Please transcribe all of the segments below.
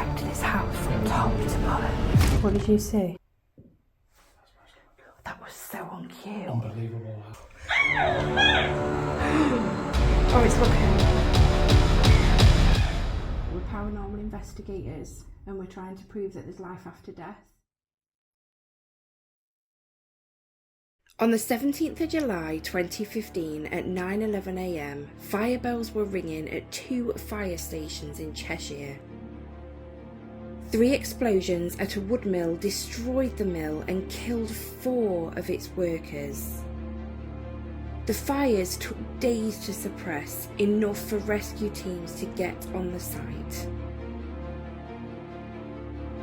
checked this house from top to bottom. What did you see? That was so uncute. Unbelievable. Oh, it's looking. We're paranormal investigators and we're trying to prove that there's life after death. On the 17th of July 2015 at 9:11 a.m, fire bells were ringing at 2 fire stations in Cheshire. 3 explosions at a wood mill destroyed the mill and killed 4 of its workers. The fires took days to suppress, enough for rescue teams to get on the site.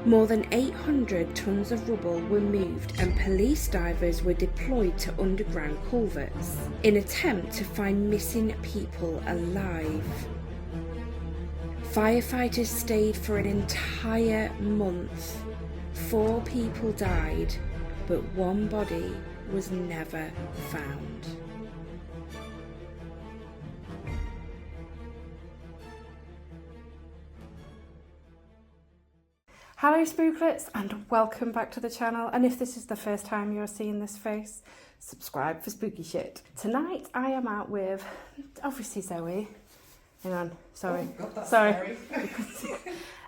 More than 800 tons of rubble were moved and police divers were deployed to underground culverts in an attempt to find missing people alive. Firefighters stayed for an entire month. 4 people died, but 1 body was never found. Hello Spooklets and welcome back to the channel, and if this is the first time you're seeing this face, subscribe for spooky shit. Tonight I am out with, obviously Zoe, hang on, sorry, Oh God, that's sorry. scary.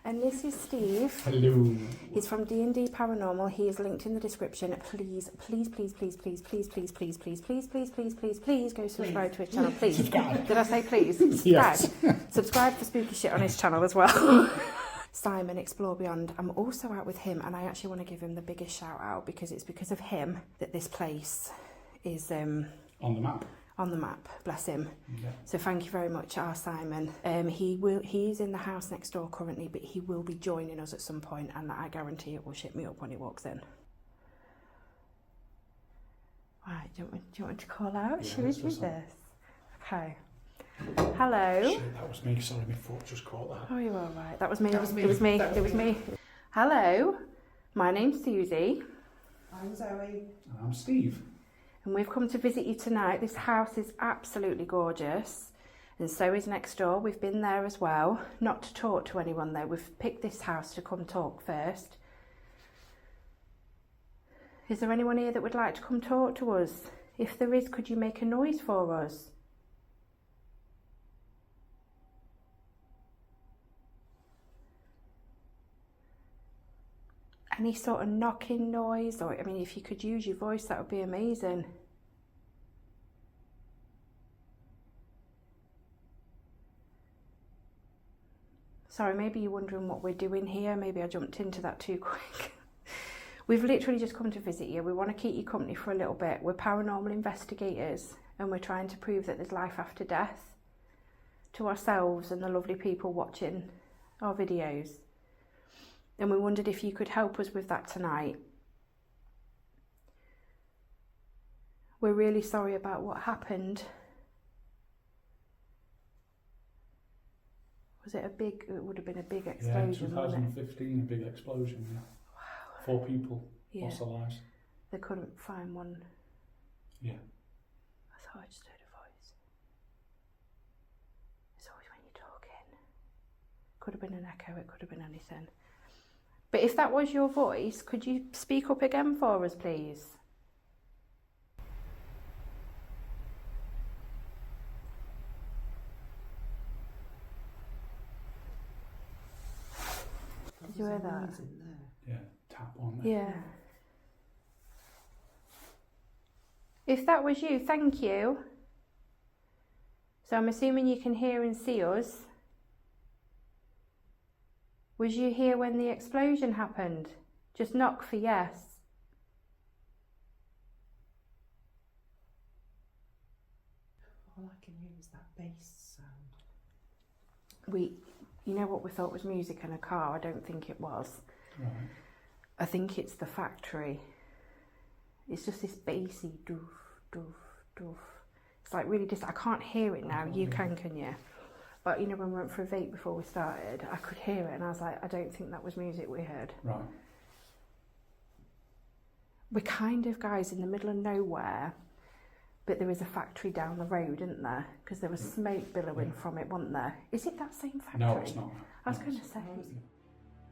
And this is Steve. Hello. He's from D&D Paranormal. He is linked in the description. Please go subscribe to his channel, please. Subscribe. Did I say please? Subscribe. Yes. Subscribe for spooky shit on his channel as well. Simon, Explore Beyond. I'm also out with him and I actually want to give him the biggest shout out because it's because of him that this place is On the map. on the map. Bless him. Yeah. So thank you very much, our Simon. He's in the house next door currently, but he will be joining us at some point, and I guarantee it will shit me up when he walks in. Right, do you want me to call out? Yeah, Should we let's do do some. this? Okay. Hello. Shit, that was me. Sorry, my foot just caught that. Oh, you're all right. That was me. That was me. It was me. That was It was me. Hello. My name's Susie, I'm Zoe. And I'm Steve. and we've come to visit you tonight. This house is absolutely gorgeous, and so is next door. We've been there as well. Not to talk to anyone though. We've picked this house to come talk first. Is there anyone here that would like to come talk to us? If there is, could you make a noise for us? Any sort of knocking noise, or I mean, if you could use your voice, that would be amazing. Sorry, maybe you're wondering what we're doing here. Maybe I jumped into that too quick. We've literally just come to visit you. We want to keep you company for a little bit. We're paranormal investigators and we're trying to prove that there's life after death to ourselves and the lovely people watching our videos. And we wondered if you could help us with that tonight. We're really sorry about what happened. Was it a big, it would have been a big explosion, Yeah, wasn't it? 2015, a big explosion. Yeah. Wow. 4 people Yeah. lost their lives. They couldn't find one. Yeah. I thought I just heard a voice. It's always when you're talking. Could have been an echo, it could have been anything. But if that was your voice, could you speak up again for us, please? Did you hear that? Noise in there. Yeah. Tap on there. Yeah. If that was you, thank you. So I'm assuming you can hear and see us. Was you here when the explosion happened? Just knock for yes. All I can hear is that bass sound. You know what we thought was music in a car? I don't think it was. Right. I think it's the factory. It's just this bassy doof, doof, doof. It's like really I can't hear it now. You can you? But you know, when we went for a vape before we started, I could hear it and I was like, I don't think that was music we heard. Right. We're kind of, guys, in the middle of nowhere, but there is a factory down the road, isn't there? Because there was smoke billowing from it, wasn't there? Is it that same factory? No, it's not. I was No, going to it's- say.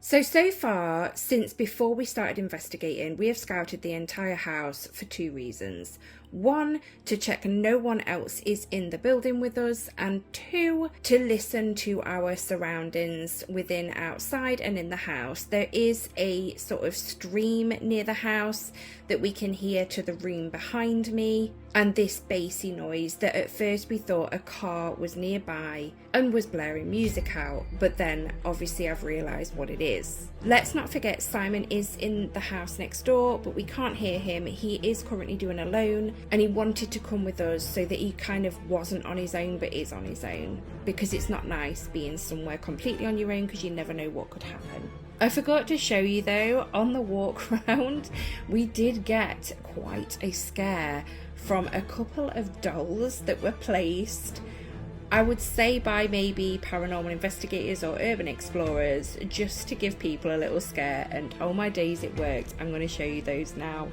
So far, since before we started investigating, we have scouted the entire house for 2 reasons. 1, to check no one else is in the building with us, and 2, to listen to our surroundings within, outside and in the house. There is a sort of stream near the house that we can hear to the room behind me, and this bassy noise that at first we thought a car was nearby and was blaring music out, but then obviously I've realised what it is. Let's not forget Simon is in the house next door, but we can't hear him. He is currently doing a loan, and he wanted to come with us so that he kind of wasn't on his own but is on his own, because it's not nice being somewhere completely on your own because you never know what could happen. I forgot to show you though, on the walk round, we did get quite a scare from a couple of dolls that were placed, I would say by maybe paranormal investigators or urban explorers, just to give people a little scare, and oh my days, it worked. I'm going to show you those now.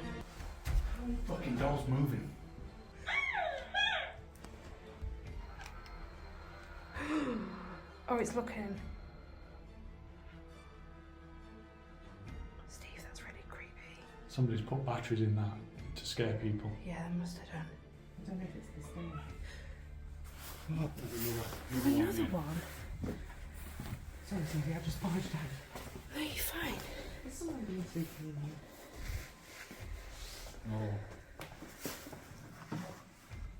Fucking doll's moving. Oh, it's looking. Steve, that's really creepy. Somebody's put batteries in that to scare people. Yeah, they must have done. I don't know if it's this thing. Oh, There's another one. Sorry, Cindy, I just barged out. No, you're fine. There's someone being sleeping in here. Oh.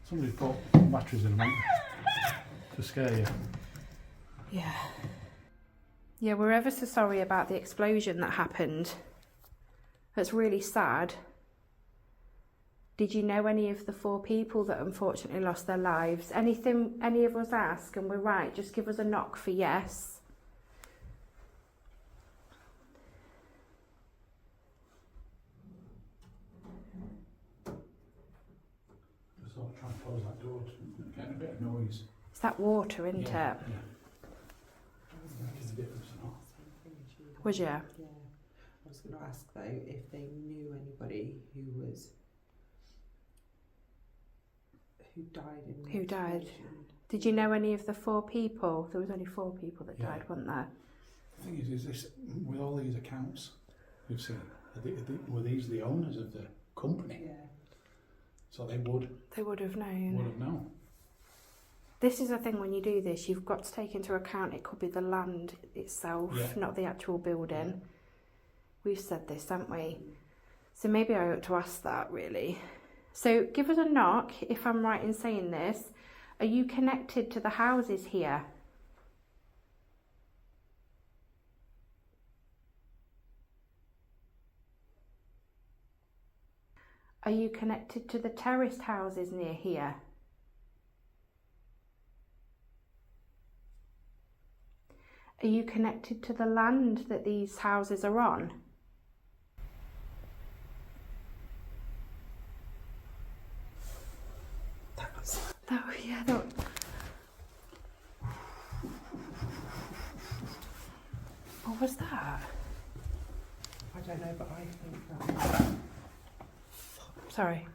Somebody's put batteries in them to scare you. Yeah. Yeah, we're ever so sorry about the explosion that happened. That's really sad. Did you know any of the 4 people that unfortunately lost their lives? Anything any of us ask and we're right, just give us a knock for yes. Just sort of trying to close that door, getting a bit of noise. It's that water, isn't it? Yeah. Making a difference or not. Was you? Yeah. I was going to ask though if they knew anybody who died in the Who died? explosion. Did you know any of the 4 people? There was only 4 people that died, Yeah. weren't there? The thing is this, with all these accounts we've seen, were these the owners of the company? Yeah. So they would have known. have known. This is the thing, when you do this, you've got to take into account it could be the land itself, Yeah. not the actual building. We've said this, haven't we? So maybe I ought to ask that, really. So give us a knock if I'm right in saying this. Are you connected to the houses here? Are you connected to the terraced houses near here? Are you connected to the land that these houses are on? That. What was that? I don't know, but I think that. Sorry.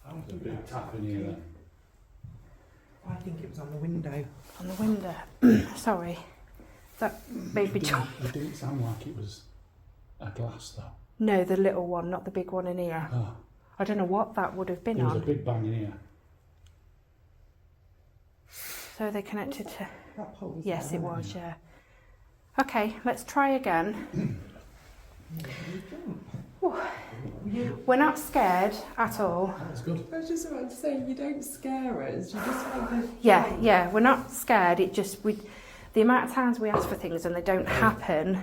That was a big tap in here then. I think it was on the window. On the window. Sorry. That made me jump. It didn't sound like it was a glass though. No, the little one, not the big one in here. Oh, I don't know what that would have been there was a on. big bang in here. So they connected to... That pole was Yes, there, it wasn't was, yeah. Okay, let's try again. We're not scared at all. That was good. I was just about to say, you don't scare us, you just want to... Yeah, we're not scared. It just, the amount of times we ask for things and they don't happen,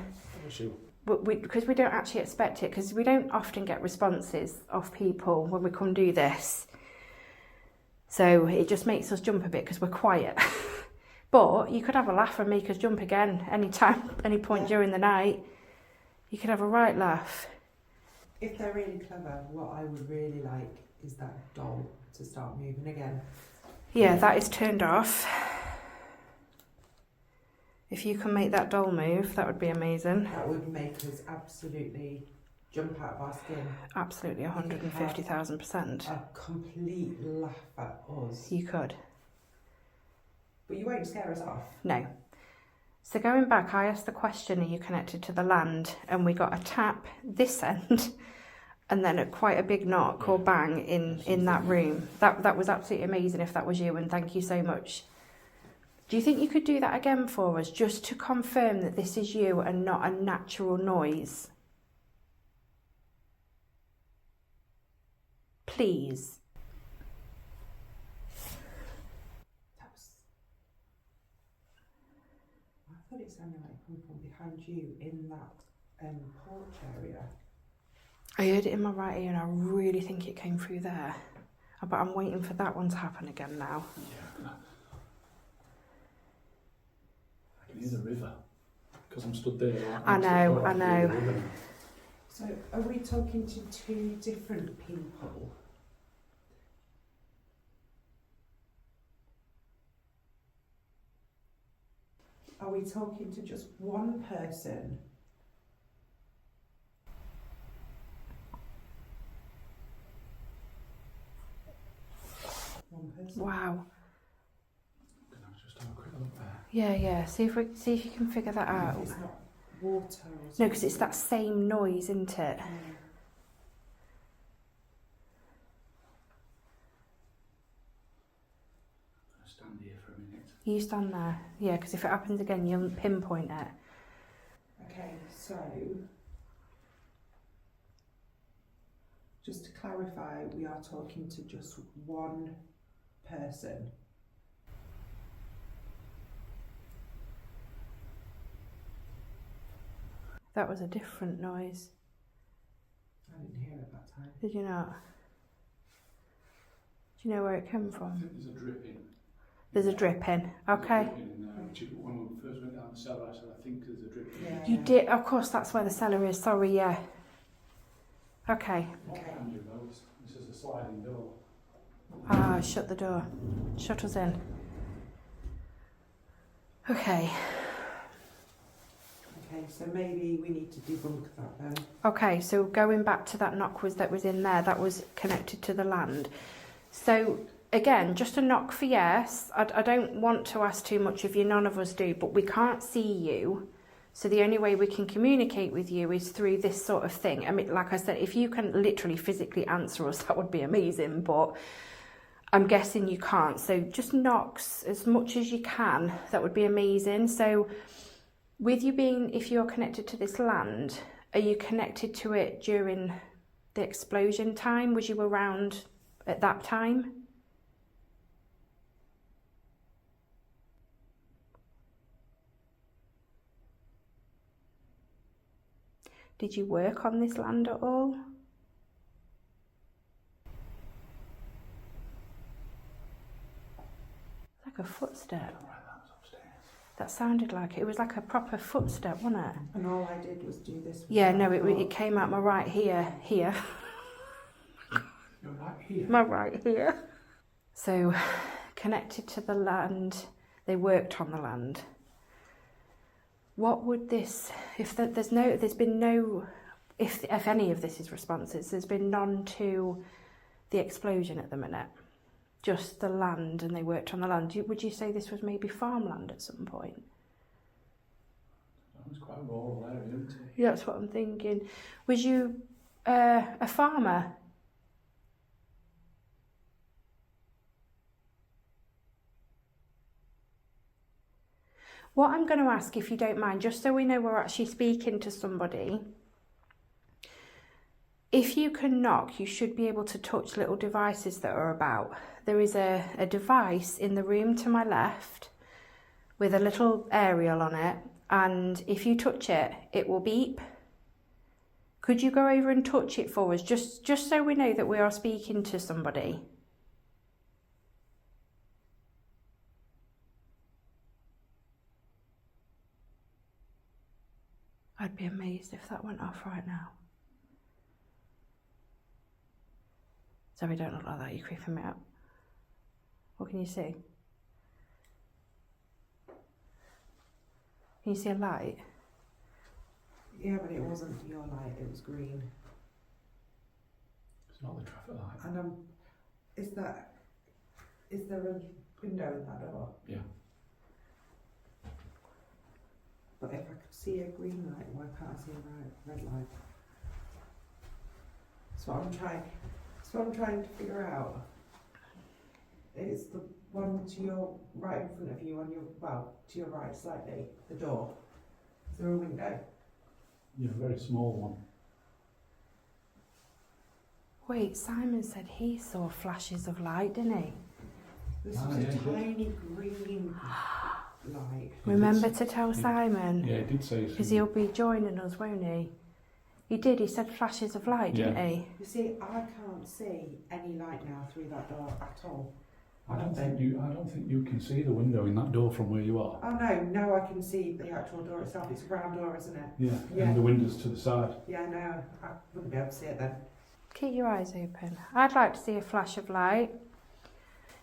because we don't actually expect it, because we don't often get responses of people when we come do this. So it just makes us jump a bit because we're quiet. But you could have a laugh and make us jump again anytime, any point during the night. You could have a right laugh. If they're really clever, what I would really like is that doll to start moving again. Yeah, that is turned off. If you can make that doll move, that would be amazing. That would make us absolutely jump out of our skin. Absolutely, 150,000%. A complete laugh at us. You could. But you won't scare us off. No. So going back, I asked the question, are you connected to the land? And we got a tap this end and then quite a big knock or bang in that room. That was absolutely amazing if that was you, and thank you so much. Do you think you could do that again for us, just to confirm that this is you and not a natural noise? Please. I thought it sounded like coming from behind you in that porch area. I heard it in my right ear and I really think it came through there. But I'm waiting for that one to happen again now. Yeah. I can hear the river. Because I'm stood there. I know. So are we talking to two different people? Are we talking to just one person? One person? Wow. Can I just have a quick look there? Yeah. See if you can figure that out. It's not water or something. No, because it's that same noise, isn't it? Yeah. I'll stand here for a minute. You stand there. Yeah, because if it happens again, you'll pinpoint it. Okay, so just to clarify, we are talking to just one person. That was a different noise. I didn't hear it that time. Did you not? Do you know where it came I from? think there's a dripping. There's a dripping. Okay. There's a dripping in there, which is when we first went down the cellar, I said, I think there's a dripping. Yeah. You did, of course, that's where the cellar is. Sorry, yeah. Okay. What can you know? This is a sliding door. Ah, shut the door. Shut us in. Okay. Okay, so maybe we need to debunk that then. Okay, so going back to that knock that was in there, that was connected to the land. So again, just a knock for yes. I don't want to ask too much of you, none of us do, but we can't see you. So the only way we can communicate with you is through this sort of thing. I mean, like I said, if you can literally physically answer us, that would be amazing, but I'm guessing you can't. So just knocks as much as you can, that would be amazing. So with you being, if you're connected to this land, are you connected to it during the explosion time? Was you around at that time? Did you work on this land at all? It's like a footstep. Right, that was upstairs. That sounded like it. It was like a proper footstep, wasn't it? And all I did was do this. Yeah, no, it came out my right here. You're right here. My right here. So, connected to the land, they worked on the land. What would this, if there's been no, if any of this is responses, there's been none to the explosion at the minute, just the land, and they worked on the land. Would you say this was maybe farmland at some point? It's quite a rural area, isn't it? Yeah, that's what I'm thinking. Was you a farmer? What I'm going to ask, if you don't mind, just so we know we're actually speaking to somebody, if you can knock, you should be able to touch little devices that are about. There is a device in the room to my left with a little aerial on it, and if you touch it, it will beep. Could you go over and touch it for us, just so we know that we are speaking to somebody? I'd be amazed if that went off right now. Sorry, don't look like that, you're creeping me out. What can you see? Can you see a light? Yeah, but it wasn't your light, it was green. It's not the traffic light. And is there a window in that door? Yeah. see a green light? Why can't I see a red light? That's what I'm trying to figure out. It's the one to your right in front of you to your right slightly, the door. Is there a window? Yeah, a very small one. Wait, Simon said he saw flashes of light, didn't he? This was a tiny green light. Remember to tell Simon? Yeah, he did say so. Because he'll be joining us, won't he? He did, he said flashes of light, didn't he? You see, I can't see any light now through that door at all. I don't think you can see the window in that door from where you are. Oh no, now I can see the actual door itself. It's a round door, isn't it? Yeah, and the windows to the side. Yeah, no, I wouldn't be able to see it then. Keep your eyes open. I'd like to see a flash of light.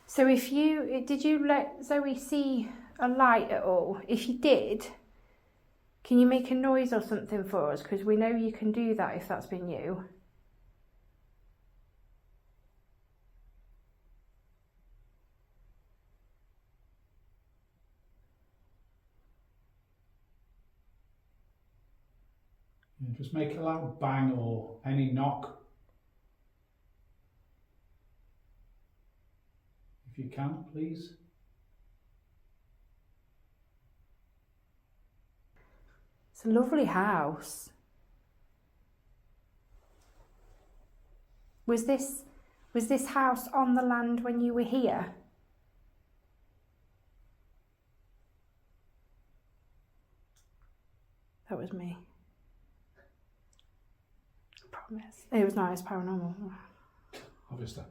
So did you let Zoe see a light at all? If you did, can you make a noise or something for us? Because we know you can do that if that's been you. Yeah, just make a loud bang or any knock. If you can, please. It's a lovely house. Was this house on the land when you were here? That was me. I promise. It was nice, paranormal. Obviously.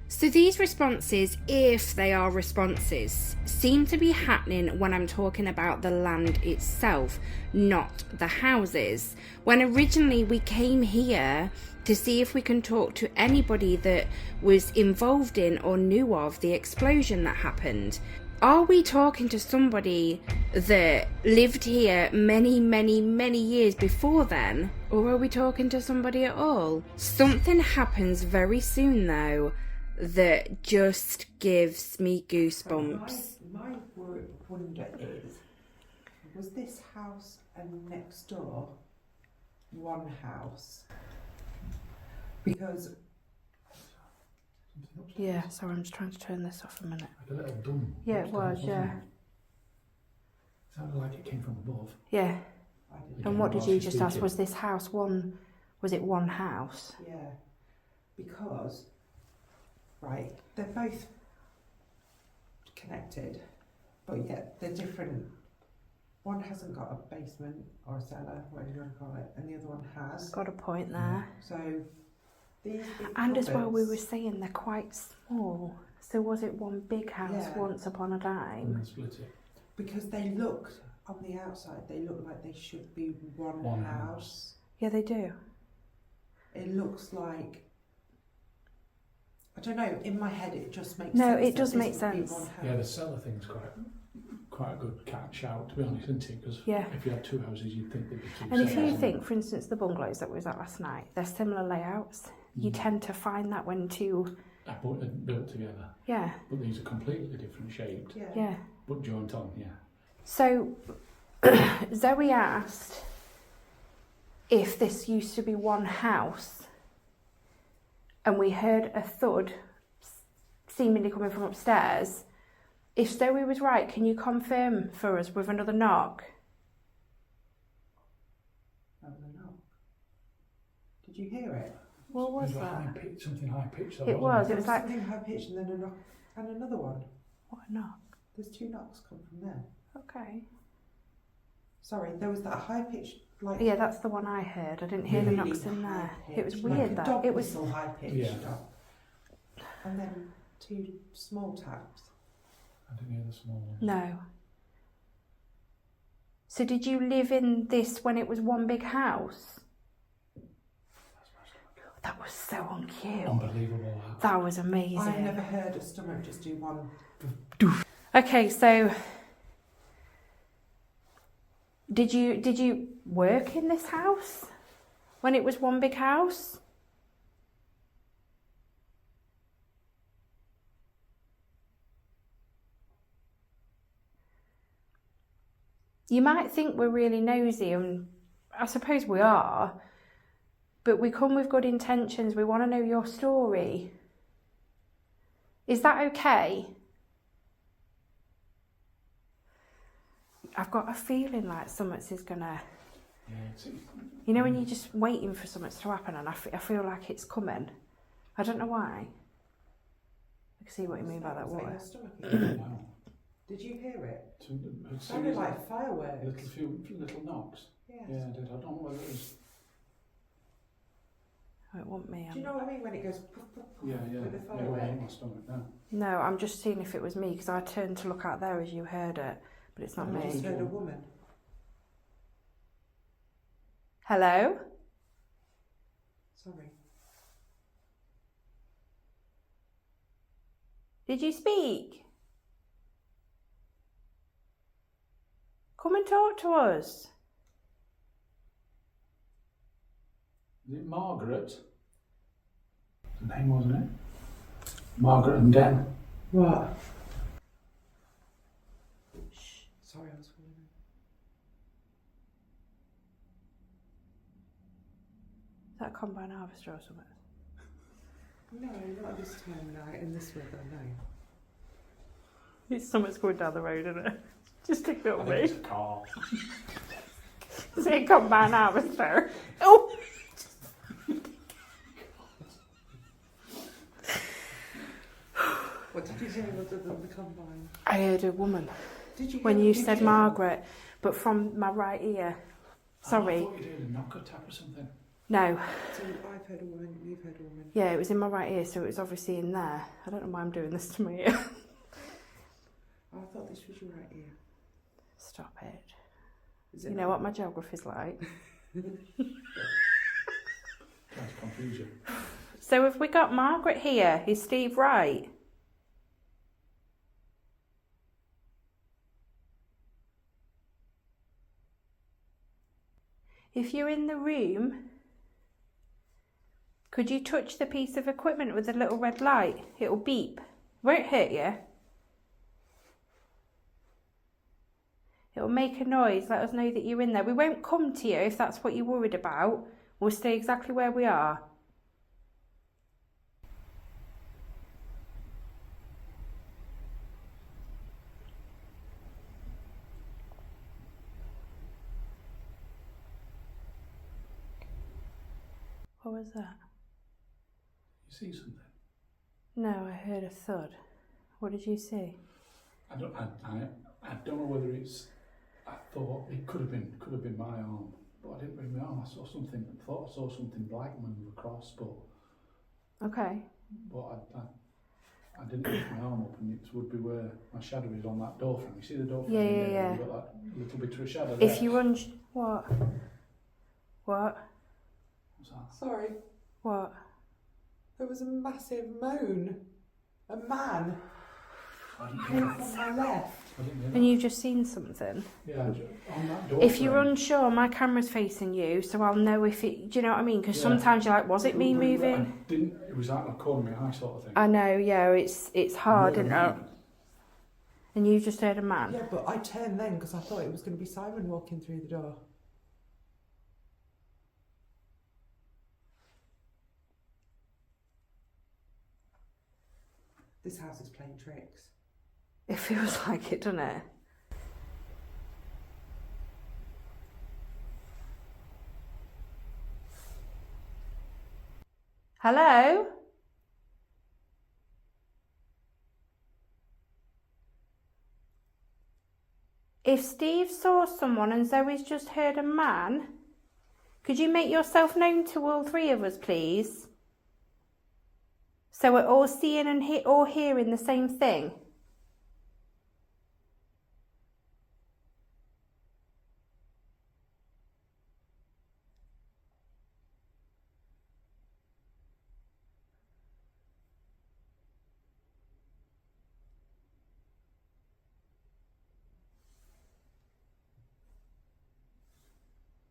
So these responses, if they are responses, seem to be happening when I'm talking about the land itself, not the houses. When originally we came here to see if we can talk to anybody that was involved in or knew of the explosion that happened. Are we talking to somebody that lived here many, many, many years before then? Or are we talking to somebody at all? Something happens very soon though that just gives me goosebumps. My wonder is, was this house and next door one house? Because Yeah, sorry, I'm just trying to turn this off a minute. Like a little dum. Yeah, it was, yeah. It sounded like it came from above. Yeah. I And what did you just ask? Was this house one? Was it one house? Yeah, because right, they're both connected, but yet they're different. One hasn't got a basement or a cellar, whatever you want to call it, and the other one has. Got a point there. So these big And as well, we cupboards- were saying they're quite small. So was it one big house Yeah. once upon a And time? then split it. because they looked on the outside, they look like they should be one house. Yeah, they do. It looks like, I don't know, in my head it just makes No, sense. it does that this make would be sense. one house. Yeah, the cellar thing's quite a good catch out, to be honest, isn't it? Because Yeah. if you had two houses, you'd think they'd be two And if you cellars. think, for instance, the bungalows that we was at last night, they're similar layouts. You tend to find that when two, Built together, yeah, but these are completely different shaped, Yeah. yeah. but joint on, yeah. So Zoe asked if this used to be one house, and we heard a thud seemingly coming from upstairs. If Zoe was right, can you confirm for us with another knock? Another knock. Did you hear it? What was It was that? something high pitched. It was. There It was like, something high pitched and then a knock and another one. what a knock? There's two knocks come from there. Okay. Sorry, there was that high pitched like Yeah, that's the one I heard. I didn't hear the really knocks in there. high-pitched, It was like weird a that dog it was. whistle high pitched. Yeah. And then two small taps. I didn't hear the small one. No. So did you live in this when it was one big house? That was so on cue. Unbelievable. That was amazing. I've never heard a stomach just do one. Okay, so did you work in this house when it was one big house? You might think we're really nosy, and I suppose we are, but we come with good intentions. We want to know your story. Is that okay? I've got a feeling like something is gonna... Yeah, You know when you're just waiting for something to happen, and I feel like it's coming. I don't know why. I can see what you mean by that Was water. your stomach again? no. Did you hear it? It Sounded like fireworks. little knocks. Yes. Yeah, I did. I don't know whether it was. Oh, it won't me. Do you know what I mean when it goes poof, poof, poof Yeah. with the It firework? wasn't in my stomach. No. No, I'm just seeing if it was me, because I turned to look out there as you heard it, but it's not I just me. heard a woman. Hello? Sorry. Did you speak? Come and talk to us. Is it Margaret? The name, wasn't it? Margaret and Den. What? Shh. Sorry, I was calling her. Is that a combine harvester or something? No, not this time of night in this weather, no. It's something's going down the road, isn't it? Just ignore I me. think it's a car. Is it a combine harvester? Oh! What did you hear other than the combine? I heard a woman Did you hear when you did said hear- Margaret, but from my right ear. I Sorry. thought you did a knocker tap or something. No. So I've heard a woman, you've heard a woman. Yeah, it was in my right ear, so it was obviously in there. I don't know why I'm doing this to my ear. Oh, I thought this was your right ear. Stop it. Is it You not? know what my geography's like. Trying to confuse you. So have we got Margaret here? Is Steve right? If you're in the room, could you touch the piece of equipment with the little red light? It'll beep. Won't hurt you. It'll make a noise, let us know that you're in there. We won't come to you if that's what you're worried about. We'll stay exactly where we are. What was that? You see something? No, I heard a thud. What did you see? I don't know whether it's. I thought it could have been my arm, but I didn't bring my arm. I saw something. I thought I saw something black move across, but Okay. I didn't lift my arm up, and it would be where my shadow is on that door frame. You see the door frame? Yeah, in yeah, there, yeah. You've got that little bit of a shadow there. If you run... What? What? What's that? Sorry, What? there was a massive moan. A man I didn't came hear that. from my left. I didn't hear And that. you've just seen something? Yeah, on that door If you're frame. unsure, my camera's facing you, so I'll know if it... Do you know what I mean? Because Yeah. sometimes you're like, was it me I moving? didn't. It was out of the corner of my eye, sort of thing. I know, yeah, it's hard, You isn't heard a it? man. And you just heard a man? Yeah, but I turned then because I thought it was going to be Simon walking through the door. This house is playing tricks. It feels like it, doesn't it? Hello? If Steve saw someone and Zoe's just heard a man, could you make yourself known to all three of us, please? So we're all seeing and all hearing the same thing.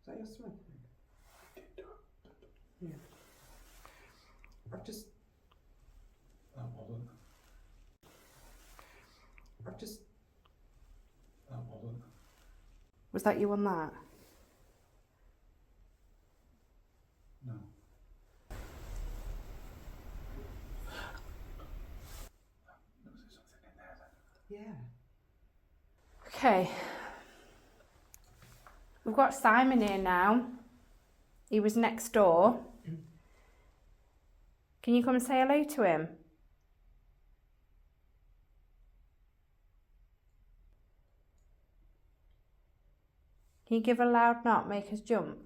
Is that your smoke? Yeah. I've just That wasn't. I've just That wasn't. Was that you on that? No. Was there something in there then? Yeah. Okay. We've got Simon here now. He was next door. Can you come and say hello to him? Can you give a loud knock, make us jump?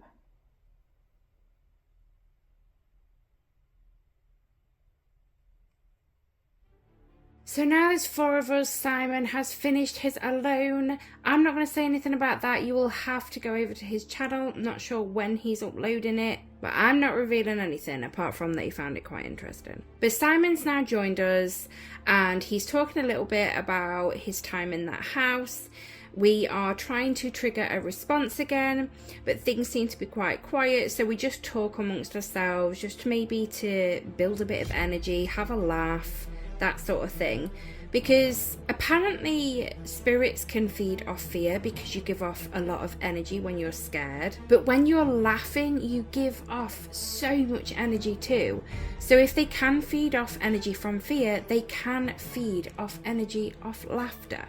So now there's 4 of us. Simon has finished his alone. I'm not going to say anything about that. You will have to go over to his channel. I'm not sure when he's uploading it, but I'm not revealing anything apart from that he found it quite interesting. But Simon's now joined us and he's talking a little bit about his time in that house. We are trying to trigger a response again, but things seem to be quite quiet, so we just talk amongst ourselves, just maybe to build a bit of energy, have a laugh, that sort of thing. Because apparently spirits can feed off fear because you give off a lot of energy when you're scared. But when you're laughing, you give off so much energy too. So if they can feed off energy from fear, they can feed off energy off laughter.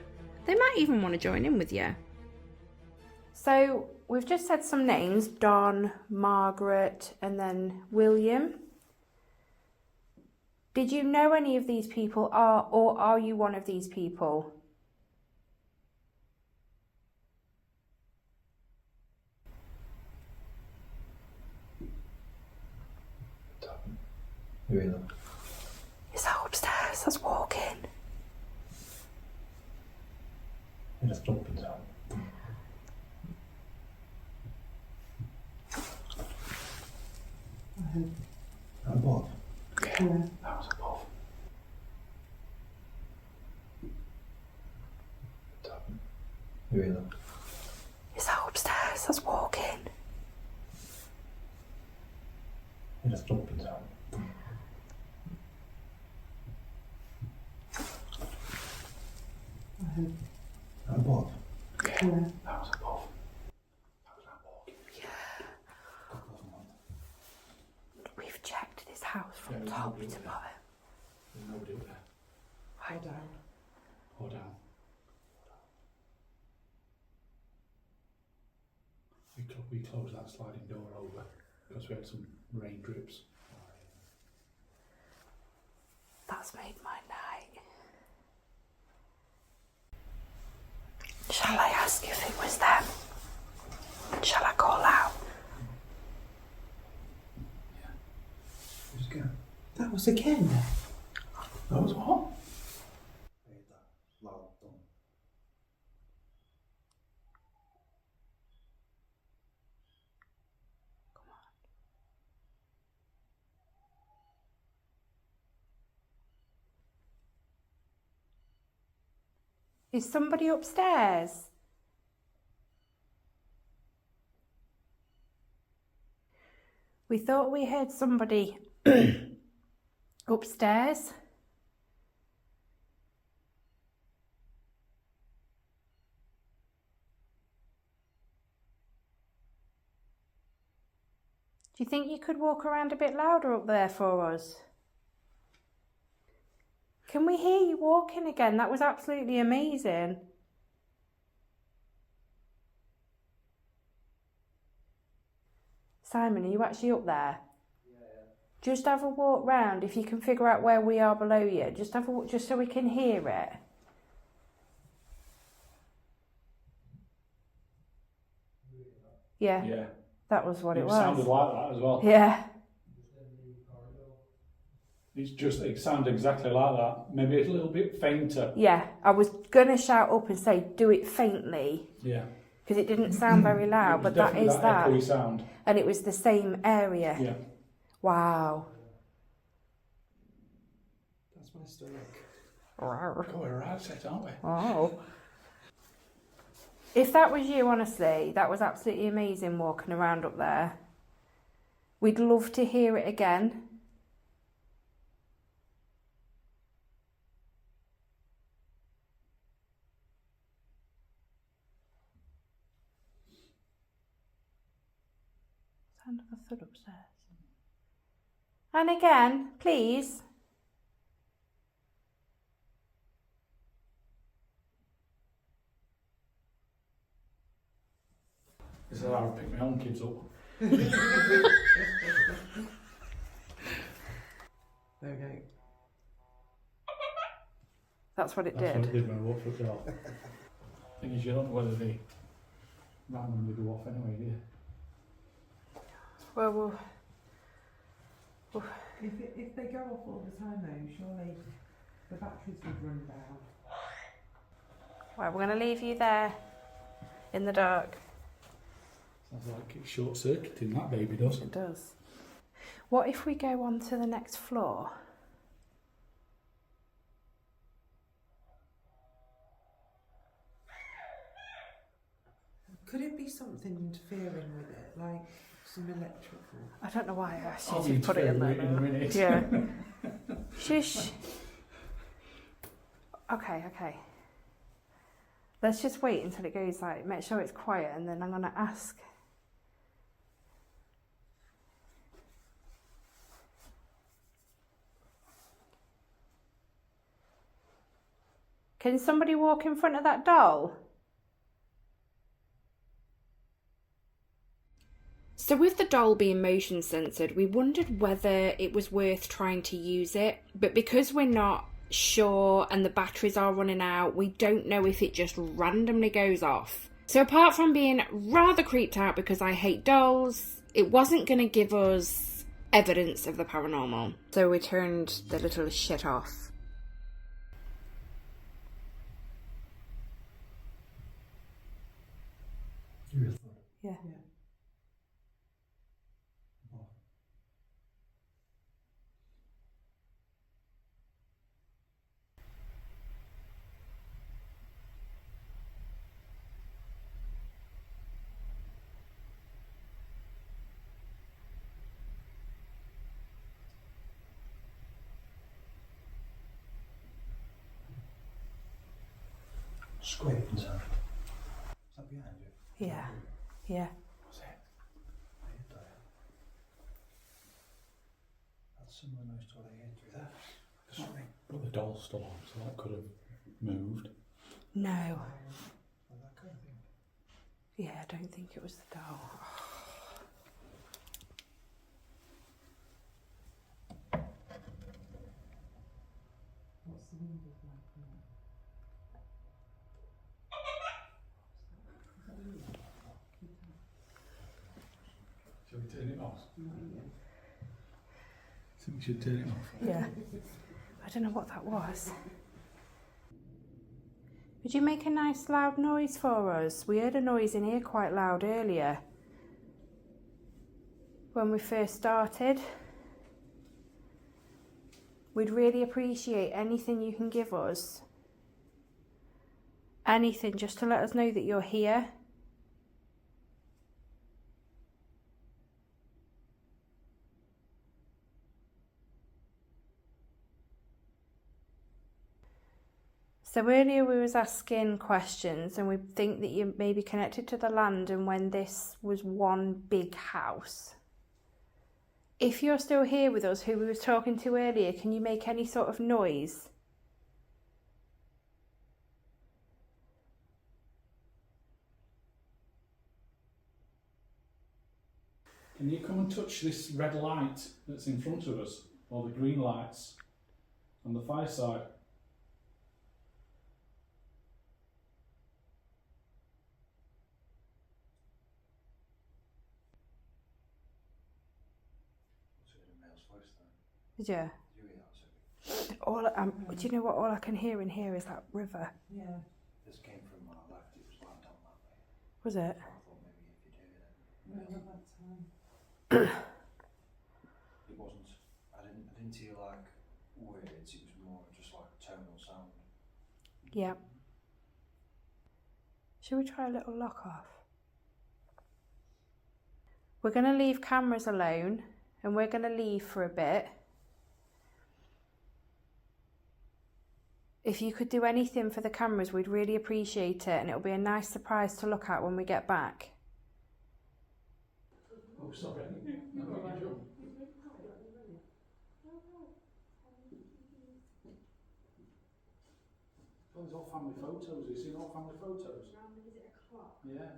They might even want to join in with you. So we've just said some names, Don, Margaret, and then William. Did you know any of these people or are you one of these people? Really? Is that upstairs? That's walking. It just opens up. Above? Yeah. That was above. Really? Is that upstairs? That's walking. It just opens up. Above? Yeah. That was above. That was that walking. Yeah. Couple of them. We've checked this house from Yeah, top nobody to there. bottom. There's nobody up there. Lie down. Or down. We closed that sliding door over because we had some rain drips. That's made my night. Shall I ask if it was them? Shall I call out? Yeah. Just go. That was again. That was what? Is somebody upstairs? We thought we heard somebody upstairs. Do you think you could walk around a bit louder up there for us? Can we hear you walking again? That was absolutely amazing. Simon, are you actually up there? Yeah. Just have a walk round. If you can figure out where we are below you, just have a walk, just so we can hear it. Yeah. Yeah. That was what it was. It sounded like that as well. Yeah. It sounded exactly like that. Maybe a little bit fainter. Yeah. I was going to shout up and say, do it faintly. Yeah. Because it didn't sound very loud, but that is that. Echoey sound. And it was the same area. Yeah. Wow. That's my stomach. Rawr. God, we're right set, aren't we? Oh. If that was you, honestly, that was absolutely amazing walking around up there. We'd love to hear it again. Sound like a thud upstairs. And again, please. This is how I pick my own kids up. Okay. That's what it That's did. what it did when I walked through the door. Thing is, you don't know whether they randomly go off anyway, do you? Well, If they go off all the time though, surely the batteries would run down. we're going to leave you there in the dark. Sounds like it's short-circuiting, that baby does. It does. What if we go on to the next floor? Could it be something interfering with it, like some electrical? I don't know why I asked I'll you to put it in interfere there. in a minute. Yeah. Shush. Okay. Let's just wait until it goes like, make sure it's quiet, and then I'm going to ask. Can somebody walk in front of that doll? So with the doll being motion censored, we wondered whether it was worth trying to use it, but because we're not sure and the batteries are running out, we don't know if it just randomly goes off. So apart from being rather creeped out because I hate dolls, it wasn't going to give us evidence of the paranormal. So we turned the little shit off. Yeah. Scraping sound. Is that behind you? Yeah. Yeah. What's it? Weird, though. That's similar noise to what I hear through there. Something But the doll's still on, so that could have moved. No. like that kind of thing. Yeah, I don't think it was the doll. What's the windows like? Shall we turn it off? Not yet. I think we should turn it off. Yeah. I don't know what that was. Would you make a nice loud noise for us? We heard a noise in here quite loud earlier when we first started. We'd really appreciate anything you can give us. Anything just to let us know that you're here. So earlier we was asking questions and we think that you may be connected to the land and when this was one big house. If you're still here with us, who we was talking to earlier, can you make any sort of noise? Can you come and touch this red light that's in front of us, or the green lights on the fire side? What's it in a male's voice then? Did you? Did you hear that? Do you know what? All I can hear in here is that river. Yeah. This came from my left, it was land on that way. Was it? So I thought maybe if you hear it. No, at that time. It wasn't. I didn't hear like words, it was more just like tonal sound. Yeah. Should we try a little lock off? We're going to leave cameras alone and we're going to leave for a bit. If you could do anything for the cameras, we'd really appreciate it, and it'll be a nice surprise to look at when we get back. Oh, sorry. No, you can jump. Oh, there's all family photos. Have you seen all family photos? Is it a clock? Yeah.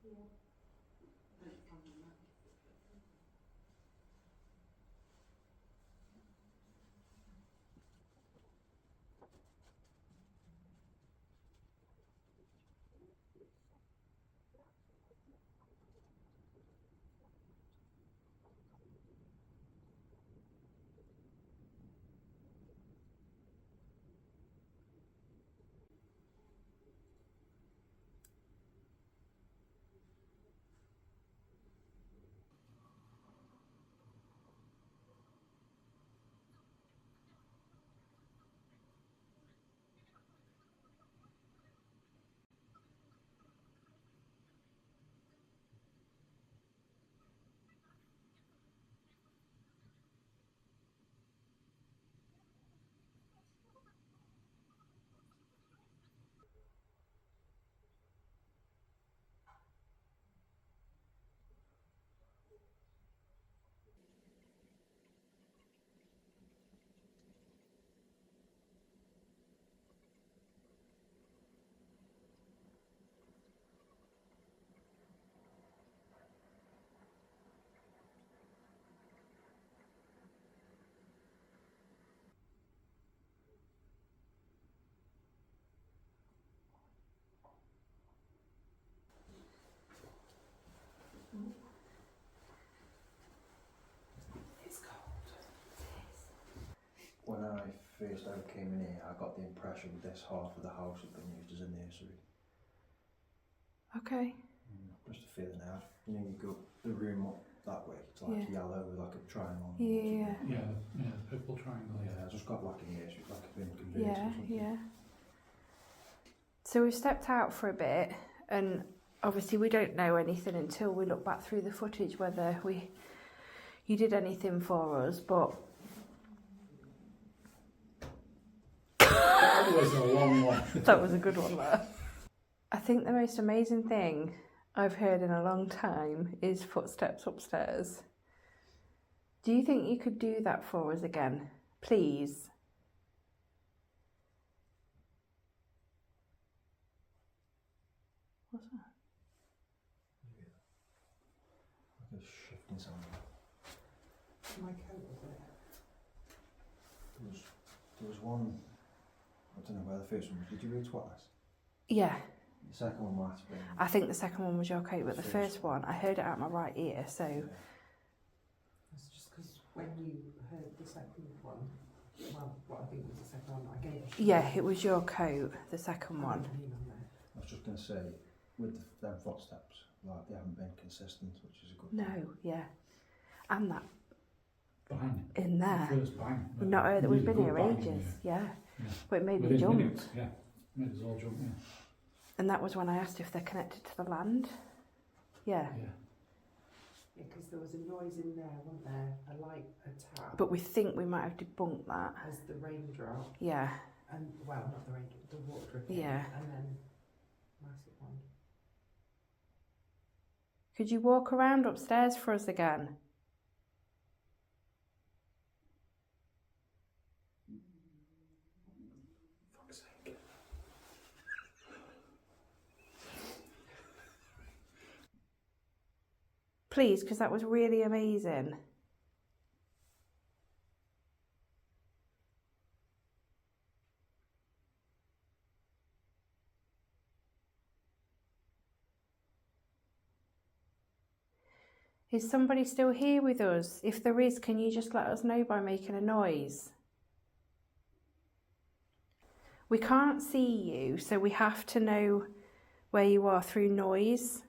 Yeah. It's cold. When I first ever came in here, I got the impression this half of the house had been used as a nursery. Okay. Just a feeling I had. You know, you go the room up that way, it's like Yeah. yellow with like a triangle. Yeah. Yeah, the purple triangle. Yeah, I just got like a nursery, like a bin converted or Yeah, something. yeah. So we've stepped out for a bit, and obviously we don't know anything until we look back through the footage whether you did anything for us, but That was a long one. that was a good one there. I think the most amazing thing I've heard in a long time is footsteps upstairs. Do you think you could do that for us again, please? What's that? Like a shifting sound. My coat was it? There was one, I don't know where the first one was. Did you read twice? Yeah, The second one might have been. I think the second one was your coat, but the first one, I heard it out my right ear, so... Yeah. It's just because when you heard the second one, well, what I think was the second one, I gave it. Yeah, it was your coat, the second one. I was just going to say, with them footsteps, like they haven't been consistent, which is a good thing. No, yeah. And that Bang. in there. The first bang. We've not heard that we've Really been good here bang, ages, yeah. Yeah. But it made me Within jump. minutes, yeah. Made us all jump, yeah. And that was when I asked if they're connected to the land. Yeah. Yeah. Yeah, because there was a noise in there, wasn't there? A light, a tap. But we think we might have debunked that. As the rain dropped, Yeah. and well, not the rain, the water dripping. Yeah. And then massive one. Could you walk around upstairs for us again? Fuck's sake. Please, because that was really amazing. Is somebody still here with us? If there is, can you just let us know by making a noise? We can't see you, so we have to know where you are through noise.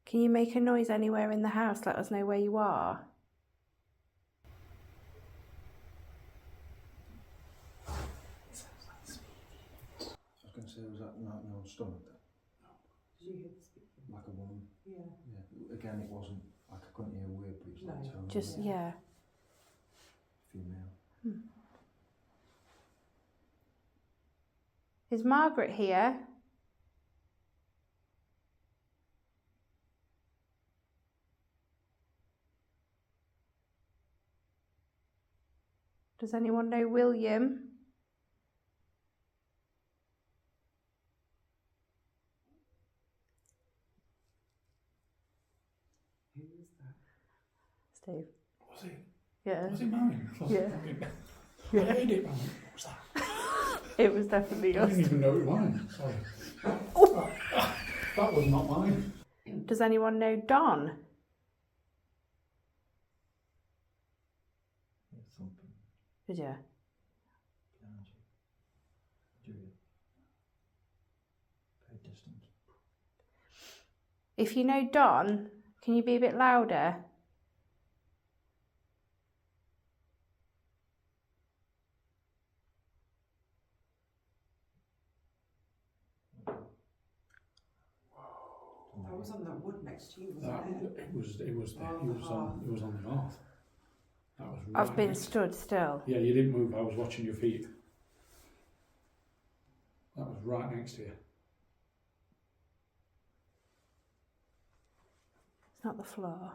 Can you make a noise anywhere in the house? Let us know where you are. I was going to say, was that not no stomach then? Did you hear the speaking? Like a woman? Yeah. Yeah. Again, it wasn't, like I couldn't hear a word, but it was like No. tone. Just, yeah. Female. Is Margaret here? Does anyone know William? Who was that? Steve. Was it? Yeah. Was it mine? Yeah. I heard it wrong. What was that? It was definitely I yours. didn't even know it was mine. Sorry. That was not mine. Does anyone know Don? Thumping Did you? behind you. Do you? Very distant. If you know Don, can you be a bit louder? That was on that wood next to you, That, wasn't it? it was the, On it the was hearth. on the hearth. That was right. I've been next- stood still. Yeah, you didn't move. I was watching your feet. That was right next to you. It's not the floor.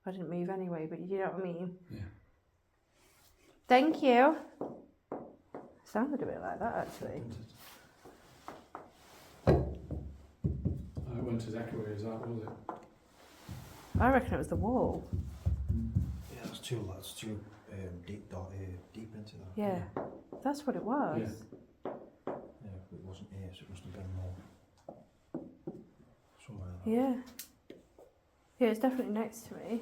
I didn't move anyway, but you know what I mean? Yeah. Thank you. Sounded a bit like that actually. It went as echoey as that, was it? I reckon it was the wall. Yeah, that's too deep into that. Yeah, that's what it was. Yeah. Yeah, it wasn't here, so it must have been more somewhere. Like Yeah. Yeah, it's definitely next to me.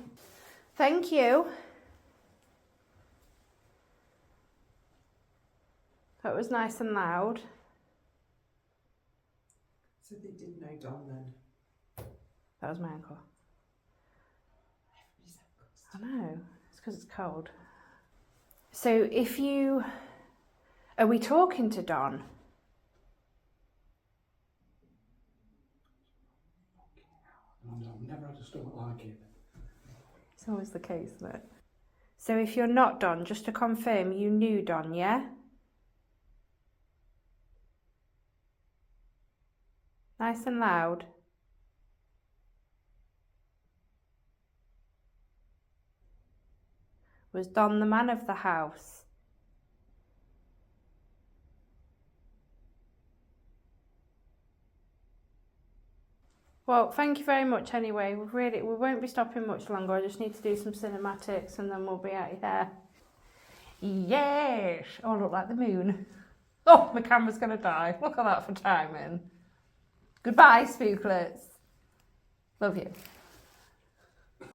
Thank you. That was nice and loud. So they did know Don then. That was my uncle. I know. It's because it's cold. So if you... Are we talking to Don? I've never had a stomach like it. It's always the case, isn't it? So if you're not Don, just to confirm, you knew Don, yeah? Nice and loud. Was Don the man of the house? Well, thank you very much anyway. We won't be stopping much longer. I just need to do some cinematics and then we'll be out of here. Yes! Oh, I look like the moon. Oh, my camera's going to die. Look at that for timing. Goodbye, spooklets. Love you.